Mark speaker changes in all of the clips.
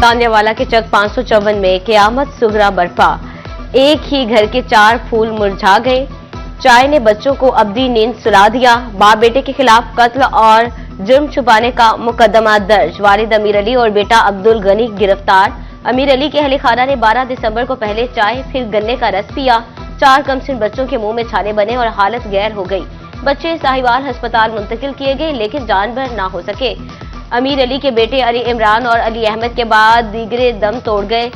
Speaker 1: तांदियावाला के चक 554 में क़यामत सुगरा बरपा। एक ही घर के 4 फूल मुरझा गए। चाय ने बच्चों को अब्दी नींद सुला दिया। बाप बेटे के खिलाफ कत्ल और जुर्म छुपाने का मुकदमा दर्ज। वालिद अमीर अली और बेटा अब्दुल गनी गिरफ्तार। अमीर अली के अहले खाना ने 12 दिसंबर को पहले चाय फिर गन्ने का रस पिया। 4 कमसिन बच्चों के मुंह में छाले बने और हालत गैर हो गई। बच्चे साहिवाल अस्पताल मुंतकिल किए गए लेकिन जान भर ना हो सके। अमीर अली के बेटे अली इमरान और अली अहमद के बाद दीगरे दम तोड़ गए।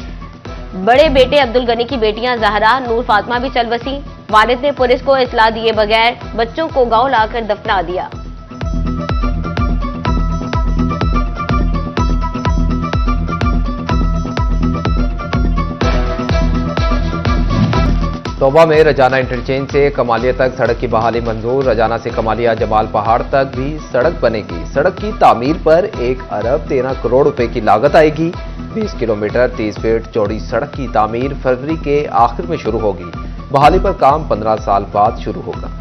Speaker 1: बड़े बेटे अब्दुल गनी की बेटियां जहरा नूर फातिमा भी चल बसी। वालिद ने पुलिस को इतला दिए बगैर बच्चों को गांव लाकर दफना दिया।
Speaker 2: तोबा में रजाना इंटरचेंज से कमालिया तक सड़क की बहाली मंजूर। रजाना से कमालिया जमाल पहाड़ तक भी सड़क बनेगी। सड़क की तामीर पर 1 अरब 13 करोड़ रुपए की लागत आएगी। 20 किलोमीटर 30 फीट चौड़ी सड़क की तामीर फरवरी के आखिर में शुरू होगी। बहाली पर काम 15 साल बाद शुरू होगा।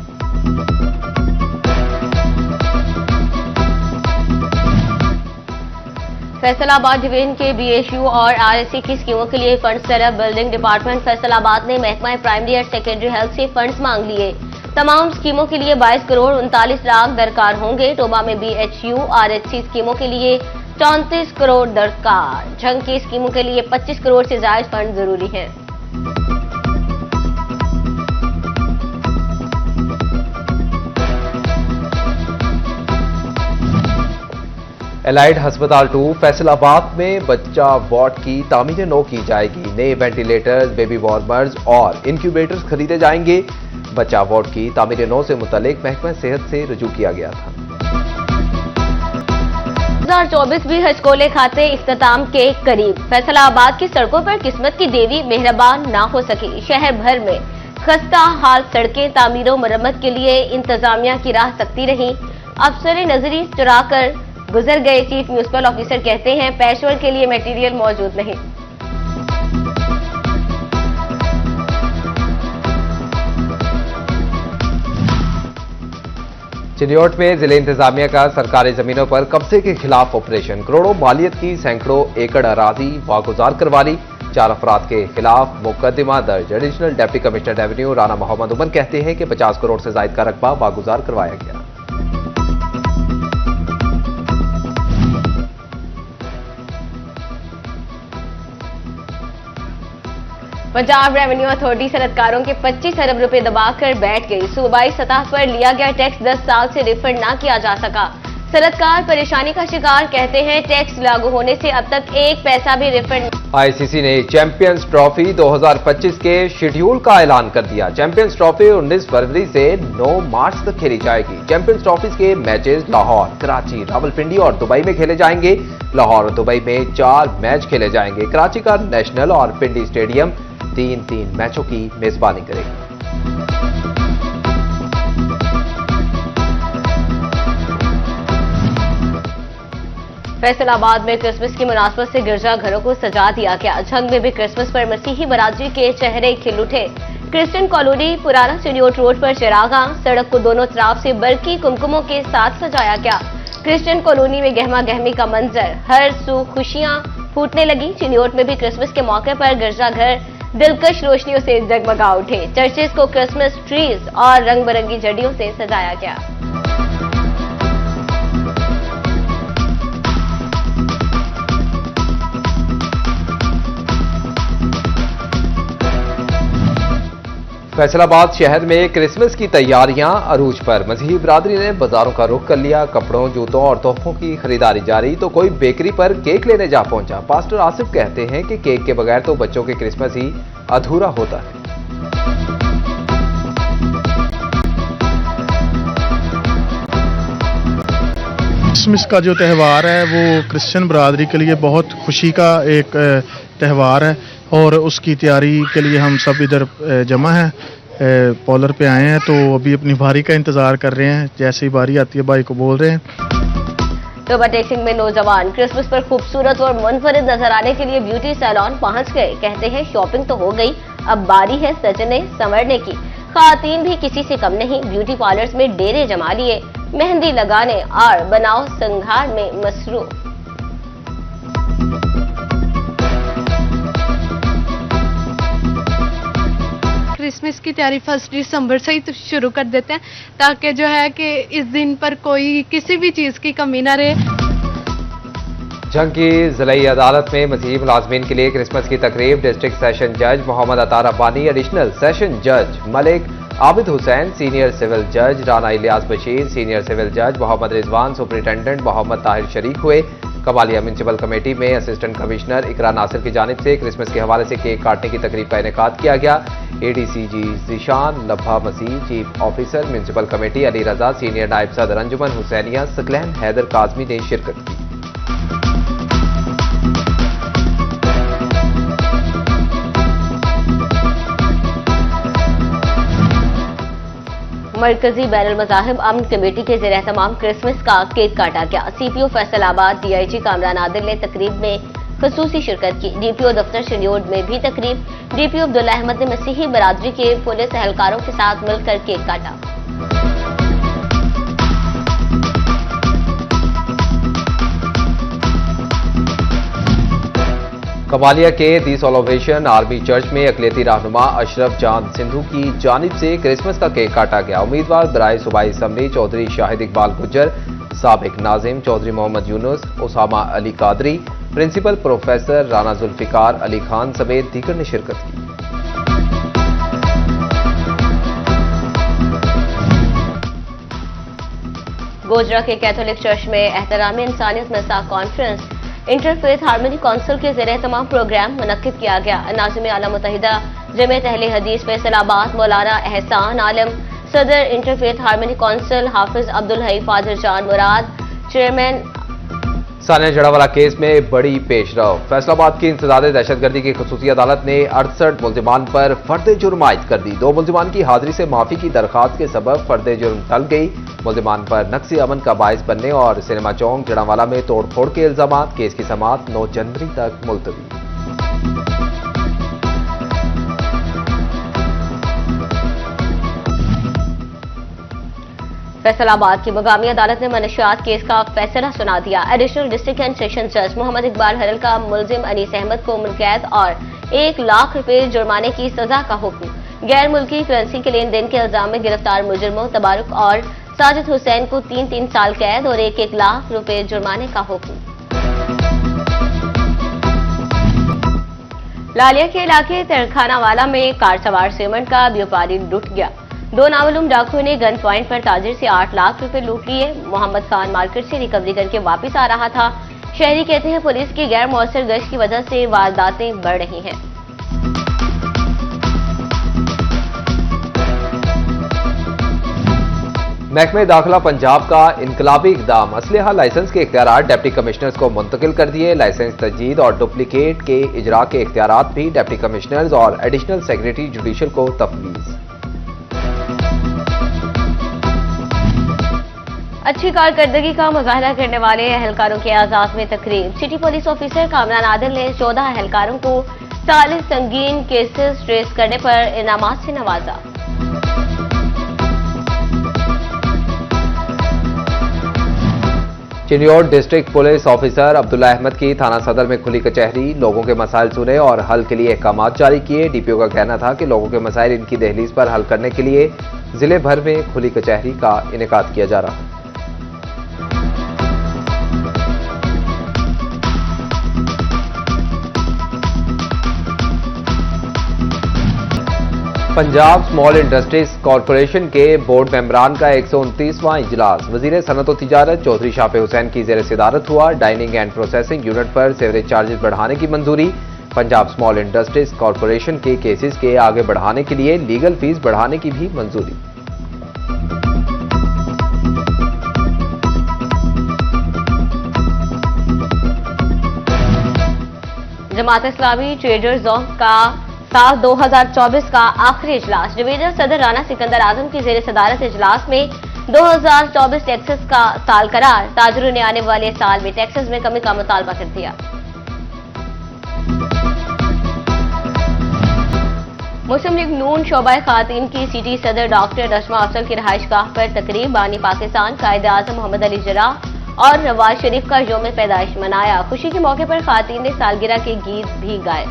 Speaker 1: फैसलाबाद डिवीजन के BHU और RSC की स्कीमों के लिए फंड्स तरफ बिल्डिंग डिपार्टमेंट फैसलाबाद ने महकमा प्राइमरी और सेकेंडरी हेल्थ से फंड्स मांग लिए। तमाम स्कीमों के लिए 22 करोड़ 39 लाख दरकार होंगे। टोबा में BHU RSC स्कीमों के लिए 34 करोड़ दरकार। झंग की स्कीमों के लिए 25 करोड़ से ज्यादा फंड जरूरी हैं।
Speaker 2: एलाइड अस्पताल 2 फैसलाबाद में बच्चा वार्ड की तामीर नौ की जाएगी। नए वेंटिलेटर्स, बेबी वार्मर्स और इंक्यूबेटर्स खरीदे जाएंगे। बच्चा वार्ड की तामीर नौ से मुतालिक महकमा सेहत से रुजू किया गया था।
Speaker 1: 2024 भी हजकोले खाते इख्तिताम के करीब। फैसलाबाद की सड़कों पर किस्मत की देवी मेहरबान ना हो सकी। शहर भर में खस्ता हाल सड़कें तामीर और मरम्मत के लिए इंतजामिया की राह तकती रही। अफसर नजरी चुराकर गुजर गए। चीफ म्यूनिसिपल ऑफिसर कहते हैं पैचवर्क के लिए मटेरियल मौजूद नहीं।
Speaker 2: चिन्योट में जिले इंतजामिया का सरकारी जमीनों पर कब्जे के खिलाफ ऑपरेशन। करोड़ों मालियत की सैकड़ों एकड़ अराजी वागुजार करवा ली। 4 अफराद के खिलाफ मुकदमा दर्ज। Additional deputy commissioner revenue Rana Mohammad Umar कहते हैं कि 50 करोड़ से ज्यादा का रकबा वागुजार करवाया गया।
Speaker 1: पंजाब रेवेन्यू अथॉरिटी सनतकारों के 25 अरब रुपए दबाकर बैठ गई। सूबाई सतह पर लिया गया टैक्स 10 साल से रिफंड ना किया जा सका। सनतकार परेशानी का शिकार। कहते हैं टैक्स लागू होने से अब तक 1 पैसा भी रिफंड।
Speaker 2: ICC ने चैंपियंस ट्रॉफी 2025 के शेड्यूल का ऐलान कर दिया। चैंपियंस ट्रॉफी 19 फरवरी से 9 मार्च तक खेली जाएगी। चैंपियंस ट्रॉफी के मैचेस लाहौर, कराची, रावलपिंडी और दुबई में खेले जाएंगे। लाहौर और दुबई में 4 मैच खेले जाएंगे। कराची का नेशनल और पिंडी स्टेडियम 3-3 मैचों की मेजबानी करेगा।
Speaker 1: फैसलाबाद में क्रिसमस की मुनासबत से गिरजा घरों को सजा दिया गया। झंग में भी क्रिसमस पर मसीही बरादरी के चेहरे खिल उठे। क्रिश्चियन कॉलोनी पुराना चिन्योट रोड पर चिरागा। सड़क को दोनों तरफ से बरकी कुमकुमों के साथ सजाया गया। क्रिश्चियन कॉलोनी में गहमा गहमी का मंजर। हर सू खुशियां फूटने लगी। चिन्योट में भी क्रिसमस के मौके पर गिरजाघर दिलकश रोशनियों से जगमगा उठे। चर्चेस को क्रिसमस ट्रीज और रंग बिरंगी झंडियों से सजाया गया।
Speaker 2: फैसलाबाद शहर में क्रिसमस की तैयारियां अरूज पर। मसीही बिरादरी ने बाजारों का रुख कर लिया। कपड़ों, जूतों और तोहफों की खरीदारी जारी तो कोई बेकरी पर केक लेने जा पहुंचा। पास्टर आसिफ कहते हैं कि केक के बगैर तो बच्चों के क्रिसमस ही अधूरा होता है।
Speaker 3: क्रिसमस का जो त्यौहार है वो क्रिश्चियन बिरादरी के लिए बहुत खुशी का एक त्यौहार है और उसकी तैयारी के लिए हम सब इधर जमा हैं। पॉलर पे आए हैं तो अभी अपनी बारी का इंतजार कर रहे हैं। जैसे ही बारी आती है भाई को बोल रहे हैं।
Speaker 1: टोबा टेक्सिंग में नौजवान क्रिसमस पर खूबसूरत और मुनफरिद नजर आने के लिए ब्यूटी सैलून पहुंच गए। कहते हैं शॉपिंग तो हो गई, अब बारी है सजने संवरने की। खातन भी किसी से कम नहीं। ब्यूटी पार्लर्स में डेरे जमा लिए। मेहंदी लगाने और बनाओ संघार में मसरूफ।
Speaker 4: इसकी तैयारी 1 दिसंबर से ही तो शुरू कर देते हैं, ताकि जो है कि इस दिन पर कोई किसी भी चीज़ की कमी ना रहे।
Speaker 2: जंग की जिलाई अदालत में मसीही मुलाजमीन के लिए क्रिसमस की तकरीब। डिस्ट्रिक्ट सेशन जज मोहम्मद अतार अब्बानी, एडिशनल सेशन जज मलिक आबिद हुसैन, सीनियर सिविल जज राना इलियास बशीर, सीनियर सिविल जज मोहम्मद रिजवान, सुपरिटेंडेंट मोहम्मद ताहिर शरीक हुए। कमालिया म्यूनसिपल कमेटी में असिस्टेंट कमिश्नर इकरा नासिर की जानिब से क्रिसमस के हवाले से केक काटने की तकरीब का इनेकाद किया गया। ADCG Zeeshan Labba Masih, chief officer municipal committee Ali Raza, senior नायब सदर अंजुमन हुसैनिया सकलैन हैदर काजमी ने शिरकत की।
Speaker 1: मरकजी बैनुल मज़ाहिब अमन कमेटी के ज़ेर एहतमाम क्रिसमस का केक काटा गया। CPO फैसलाबाद DIG कामरान आदिल ने तकरीब में खसूसी शिरकत की। DPO दफ्तर शिन्योड में भी तकरीब। DPO अब्दुल्ला अहमद ने मसीही बरादरी के पुलिस एहलकारों के साथ मिलकर केक काटा।
Speaker 2: कमालिया के दी सॉलोवेशन आर्मी चर्च में अकलियती रहनुमा अशरफ जान सिंधु की जानिब से क्रिसमस का केक काटा गया। उम्मीदवार बराए सूबाई असम्बली चौधरी शाहिद इकबाल गुज्जर, साबिक नाजिम चौधरी मोहम्मद यूनुस, उसामा अली कादरी, प्रिंसिपल प्रोफेसर राना जुल्फिकार अली खान समेत दीगर ने शिरकत की।
Speaker 1: गोजरा के कैथोलिक चर्च में एहतरामी इंसानियत मिसाक कॉन्फ्रेंस इंटरफेथ हारमोनी काउंसिल के ज़ेर तमाम प्रोग्राम मुनक्किद किया गया। नाज़िम आला मुत्तहिदा जमीयत अहले हदीस फैसलाबाद मौलाना एहसान आलम, सदर इंटरफेथ हारमोनी काउंसिल हाफिज अब्दुल हई फादर जान मुराद, चेयरमैन।
Speaker 2: सानिया जड़ावाला केस में बड़ी पेशरफ। फैसलाबाद की इंसदाद दहशतगर्दी की खसूसी अदालत ने 68 मुल्जिमान पर फर्द जुर्म आयद कर दी। 2 मुल्जिमान की हाजिरी से माफी की दरखास्त के सबब फर्द जुर्म टल गई। मुल्जिमान पर नक्सी अमन का बायस बनने और सिनेमा चौक जड़ावाला में तोड़फोड़ के इल्जामात। केस की समाअत 9 जनवरी तक मुलतवी।
Speaker 1: फैसलाबाद की मुकामी अदालत ने मनशियात केस का फैसला सुना दिया। एडिशनल डिस्ट्रिक्ट एंड सेशन जज मोहम्मद इकबाल हरल का मुलजिम अनीस अहमद को मुल्कियत और 1 लाख रुपए जुर्माने की सजा का हुक्म। गैर मुल्की करेंसी के लेन देन के इल्जाम में गिरफ्तार मुजरिमों तबारुक और साजिद हुसैन को 3-3 साल कैद और 1-1 लाख रुपए जुर्माने का हुक्म। लालिया के इलाके तरखानावाला में कार सवार सीमेंट का व्यापारी लुट गया। 2 नामालूम डाकुओं ने गन पॉइंट पर ताजिर से 8 लाख रुपए लूट लिए। मोहम्मद खान मार्केट से रिकवरी करके वापस आ रहा था। शहरी कहते हैं पुलिस की गैर मौसर गश्त की वजह से वारदातें बढ़ रही हैं।
Speaker 2: महकमे दाखिला पंजाब का इनकलाबी इकदाम। असलहा लाइसेंस के इख्तियारात डिप्टी कमिश्नर्स को मुंतकिल कर दिए। लाइसेंस तजदीद और डुप्लीकेट के इजरा के इख्तियारात भी डिप्टी कमिश्नर्स और एडिशनल सेक्रेटरी जुडिशल को तफवीज।
Speaker 1: अच्छी कारकर्दगी का मुजाहरा करने वाले एहलकारों के एजाज में तकरीब। City police officer Kamran Adil ने 14 एहलकारों को 40 संगीन केसेस ट्रेस करने पर इनामात से नवाजा।
Speaker 2: Chiniot district police officer Abdullah Ahmad की थाना सदर में खुली कचहरी। लोगों के मसाइल सुने और हल के लिए अहकाम जारी किए। DPO का कहना था कि लोगों के मसाइल इनकी दहलीज पर हल करने के लिए जिले भर में खुली कचहरी का इनेकाद किया जा रहा है। पंजाब स्मॉल इंडस्ट्रीज कॉरपोरेशन के बोर्ड मेंबरान का 129वां इजलास वजीर सनत और तिजारत चौधरी शाफे हुसैन की जेर सदारत हुआ। डाइनिंग एंड प्रोसेसिंग यूनिट पर सेवरेज चार्जेस बढ़ाने की मंजूरी। पंजाब स्मॉल इंडस्ट्रीज कॉरपोरेशन के केसेस के आगे बढ़ाने के लिए लीगल फीस बढ़ाने की भी मंजूरी।
Speaker 1: जमात इस्लामी ट्रेडर्स जोन का साल 2024 का आखिरी इजलास। डिवीजनल सदर राना सिकंदर आजम की जेर सदारत इजलास में 2024 टैक्सेस का साल करार। ताजरों ने आने वाले साल में टैक्सेस में कमी का मुतालबा कर दिया। मुस्लिम लीग नून शोबा खातीन की सिटी सदर डॉक्टर नजमा अफजल की रहायशगाह पर तकरीब। बानी पाकिस्तान कायदे आजम मोहम्मद अली जर्राह और नवाज शरीफ का यौम पैदाइश मनाया। खुशी के मौके पर खातीन ने सालगिरह के गीत भी गाए।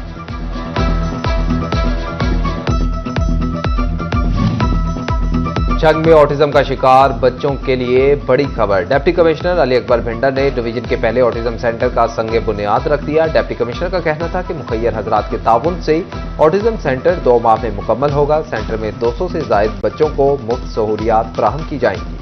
Speaker 2: झंग में ऑटिज्म का शिकार बच्चों के लिए बड़ी खबर। डिप्टी कमिश्नर अली अकबर भिंडर ने डिवीजन के पहले ऑटिज्म सेंटर का संगे बुनियाद रख दिया। डिप्टी कमिश्नर का कहना था कि मुखैयर हजरात के ताउन से ऑटिज्म सेंटर 2 माह में मुकम्मल होगा। सेंटर में 200 से ज्यादा बच्चों को मुफ्त सहूलियात फराहम की जाएंगी।